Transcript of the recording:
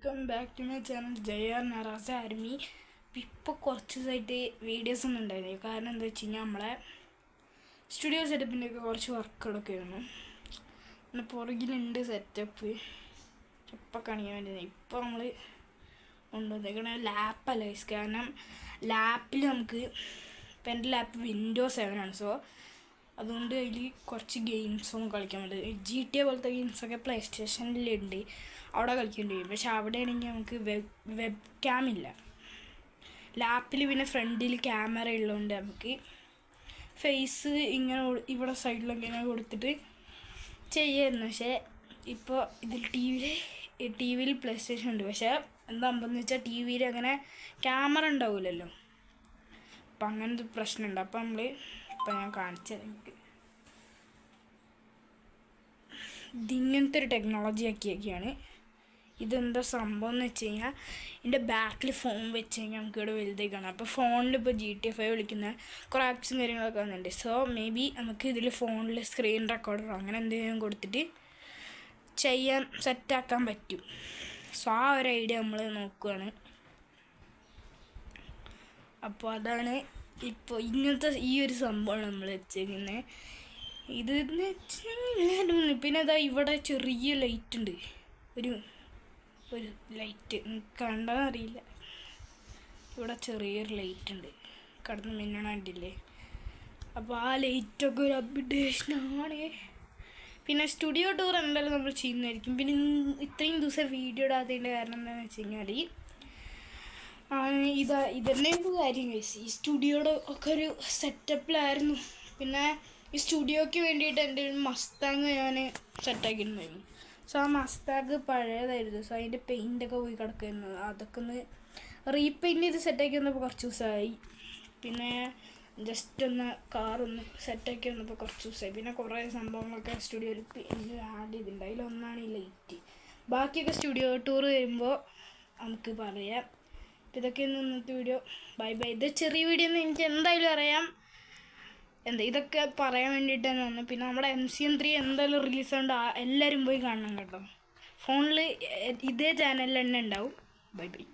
Welcome back to my channel JR നറാസ army. ഇപ്പോൾ കുറച്ച് ദിവസമായിട്ട് വീഡിയോസ് ഒന്നും ഉണ്ടായിരുന്നില്ല. കാരണം എന്താ വെച്ച് കഴിഞ്ഞാൽ നമ്മളെ സ്റ്റുഡിയോ സെറ്റപ്പിൻ്റെയൊക്കെ കുറച്ച് വർക്കുകളൊക്കെ ആയിരുന്നു. പിന്നെ പുറകിലുണ്ട് സെറ്റപ്പ് ഇപ്പോൾ കാണിക്കാൻ വേണ്ടി. ഇപ്പോൾ നമ്മൾ കൊണ്ടുവന്നേക്കണ ലാപ്പല്ല, കാരണം ലാപ്പിൽ നമുക്ക് ഇപ്പം എൻ്റെ ലാപ്പ് വിൻഡോസ് 7 ആണ്. സോ അതുകൊണ്ട് അതിൽ കുറച്ച് ഗെയിംസൊന്നും കളിക്കാൻ പറ്റില്ല. GTA പോലത്തെ ഗെയിംസൊക്കെ പ്ലേ സ്റ്റേഷനിലുണ്ട്, അവിടെ കളിക്കേണ്ടി വരും. പക്ഷെ അവിടെ ആണെങ്കിൽ നമുക്ക് വെബ് ക്യാം ഇല്ല. ലാപ്പിൽ പിന്നെ ഫ്രണ്ടിൽ ക്യാമറ ഉള്ളതുകൊണ്ട് നമുക്ക് ഫേസ് ഇങ്ങനെ ഇവിടെ സൈഡിലൊക്കെ ഇങ്ങനെ കൊടുത്തിട്ട് ചെയ്യായിരുന്നു. പക്ഷേ ഇപ്പോൾ ഇതിൽ ടി വിയിൽ പ്ലേ സ്റ്റേഷൻ ഉണ്ട്. പക്ഷേ എന്താ സംഭവം വെച്ചാൽ ടി വിയിൽ അങ്ങനെ ക്യാമറ ഉണ്ടാവില്ലല്ലോ. അപ്പം അങ്ങനത്തെ പ്രശ്നമുണ്ട്. അപ്പം ഇപ്പം ഞാൻ കാണിച്ചത് എനിക്ക് ഇതിങ്ങനത്തെ ഒരു ടെക്നോളജി ആക്കിയൊക്കെയാണ്. ഇതെന്താ സംഭവം എന്ന് വെച്ച് കഴിഞ്ഞാൽ എൻ്റെ ബാക്കിൽ ഫോൺ വെച്ച് കഴിഞ്ഞാൽ നമുക്ക് ഇവിടെ വലുതായി കാണാം. അപ്പോൾ ഫോണിൽ ഇപ്പോൾ GTA 5 വിളിക്കുന്ന കുറേ ആപ്സും കാര്യങ്ങളൊക്കെ വന്നിട്ടുണ്ട്. സോ മേ ബി നമുക്ക് ഇതിൽ ഫോണിൽ സ്ക്രീൻ റെക്കോർഡറോ അങ്ങനെ എന്തെങ്കിലും കൊടുത്തിട്ട് ചെയ്യാൻ സെറ്റാക്കാൻ പറ്റും. സോ ആ ഒരു ഐഡിയ നമ്മൾ നോക്കുകയാണ്. അപ്പോൾ അതാണ് ഇപ്പോൾ ഇങ്ങനത്തെ ഈ ഒരു സംഭവമാണ് നമ്മൾ വെച്ചേക്കുന്നത്. ഇതെന്ന് വെച്ചാൽ പിന്നെ അതാ ഇവിടെ ചെറിയ ലൈറ്റ് ഉണ്ട്, ഒരു ലൈറ്റ് കണ്ടെന്നറിയില്ല. ഇവിടെ ചെറിയൊരു ലൈറ്റ് ഉണ്ട്, കടന്ന് മിന്നണ കണ്ടില്ലേ. അപ്പോൾ ആ ലൈറ്റൊക്കെ ഒരു അപ്ഡേഷനാണ്. പിന്നെ സ്റ്റുഡിയോ ടൂർ എന്തായാലും നമ്മൾ ചെയ്യുന്നതായിരിക്കും. പിന്നെ ഇത്രയും ദിവസം വീഡിയോ ഇടാത്തതിൻ്റെ കാരണം എന്താണെന്ന് വെച്ച് കഴിഞ്ഞാൽ ഇതന്നെയാണ് കാര്യം കഴിച്ച് ഈ സ്റ്റുഡിയോയുടെ ഒക്കെ ഒരു സെറ്റപ്പിലായിരുന്നു. പിന്നെ ഈ സ്റ്റുഡിയോയ്ക്ക് വേണ്ടിയിട്ട് എൻ്റെ ഒരു മസ്താങ് ഞാൻ സെറ്റാക്കിയിട്ടുണ്ടായിരുന്നു. സോ ആ മസ്താങ് പഴയതായിരുന്നു. സോ അതിൻ്റെ പെയിൻ്റൊക്കെ പോയി കിടക്കുന്നു. അതൊക്കെ ഒന്ന് റീപെയിൻറ്റ് ചെയ്ത് സെറ്റാക്കി വന്നപ്പോൾ കുറച്ച് ദിവസമായി. പിന്നെ ജസ്റ്റ് ഒന്ന് കാറൊന്ന് സെറ്റാക്കി വന്നപ്പോൾ കുറച്ച് ദിവസമായി. പിന്നെ കുറേ സംഭവങ്ങളൊക്കെ സ്റ്റുഡിയോയിൽ പെയിൻറ്റ് ആഡ് ചെയ്തിട്ടുണ്ട്. അതിലൊന്നാണ് ഈ ലൈറ്റ്. ബാക്കിയൊക്കെ സ്റ്റുഡിയോ ടൂർ വരുമ്പോൾ നമുക്ക് പറയാം. ഇതൊക്കെയാണ് ഇന്നത്തെ വീഡിയോ. Bye bye. ഇത് ചെറിയ വീഡിയോ എന്ന് എനിക്ക് എന്തായാലും അറിയാം. ഇതൊക്കെ പറയാൻ വേണ്ടിയിട്ടാണ് വന്നത്. പിന്നെ നമ്മുടെ MCM3 എന്തായാലും റിലീസ് ആയതുകൊണ്ട് എല്ലാവരും പോയി കാണണം കേട്ടോ. ഫോണിൽ ഇതേ ചാനലിൽ തന്നെ ഉണ്ടാവും. Bye bye.